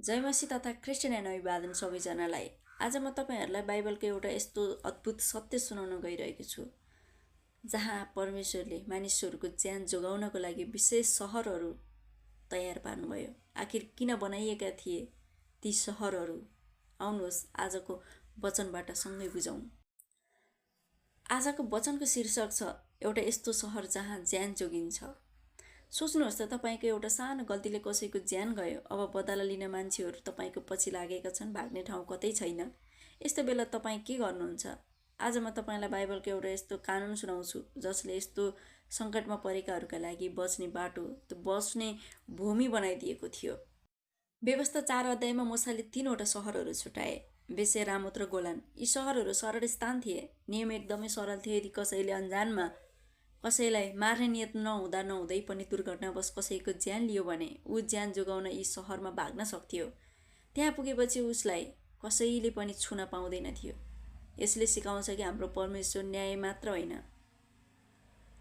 जय मसीह तथा क्रिस्चियन अभिवादन सबैजनालाई। आज म तपाईहरुलाई बाइबलको एउटा यस्तो अद्भुत सत्य सुनाउन गइरहेको छु जहाँ परमेश्वरले मानिसहरूको ज्यान जोगाउनको लागि विशेष शहरहरू तयार पार्नुभयो। आखिर किन बनाइएका थिए ती शहरहरू? आउनुहोस् आजको वचनबाट सँगै बुझौं। आजको वचनको शीर्षक छ एउटा यस्तो शहर जहाँ ज्यान जोगिन्छ। सोच्नुहोस् त, तपाईको एउटा सानो गल्तीले कसैको ज्यान गयो। अब बदला लिन मान्छेहरू तपाईको पछि लागेका छन्, भाग्ने ठाउँ कतै छैन। यस्तो बेला तपाई के गर्नुहुन्छ? आज म तपाईलाई बाइबलको एउटा यस्तो कानुन सुनाउँछु जसले यस्तो संकटमा परेकाहरूका लागि बच्ने बाटो, बस्ने भूमि बनाइदिएको थियो। व्यवस्था 4 अध्यायमा मूसाले 3 वटा शहरहरू छुटाए: बेसे, रामोत र गोलान। यी शहरहरू सरल स्थान थिए। नियम एकदमै सरल थियो। यदि कसैले अनजानमा कसैलाई मार्ने नियत नहुँदै पनि दुर्घटनावश कसैको ज्यान लियो भने ऊ ज्यान जोगाउन यी शहरमा भाग्न सक्थ्यो। त्यहाँ पुगेपछि उसलाई कसैले पनि छुन पाउँदैन थियो। यसले सिकाउँछ कि हाम्रो परमेश्वर न्याय मात्र होइन,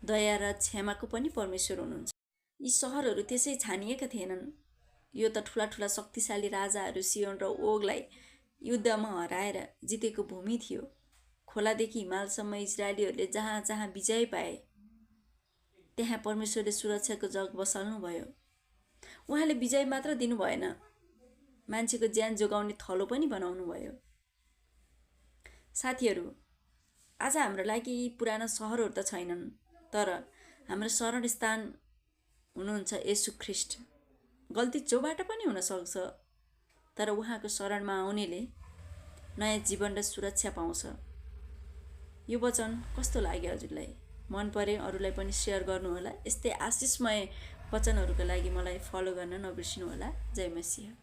दया र क्षमाको पनि परमेश्वर हुनुहुन्छ। यी शहरहरू त्यसै छानिएका थिएनन्। यो त ठूला शक्तिशाली राजाहरू सियोन र ओगलाई युद्धमा हराएर जितेको भूमि थियो। खोलादेखि हिमालसम्म इजरायलीहरूले जहाँ जहाँ विजय पाए त्यहाँ परमेश्वरले सुरक्षाको जग बसाल्नुभयो। उहाँले विजय मात्र दिनु भएन, मान्छेको ज्यान जोगाउने थलो पनि बनाउनु भयो। साथीहरू, आज हाम्रो लागि यी पुराना शहरहरू त छैनन्, तर हाम्रो शरण स्थान हुनुहुन्छ येशू ख्रीष्ट। गल्ती जोबाट पनि हुन सक्छ, तर उहाँको शरणमा आउनेले नयाँ जीवन र सुरक्षा पाउँछ। यो वचन कस्तो लाग्यो हजुरलाई? मन परे अरूलाई पनि शेयर गर्नुहोला। यस्तै आशिषमय वचनहरूका लागि मलाई फलो गर्न नबिर्सिनुहोला। जय मसीह।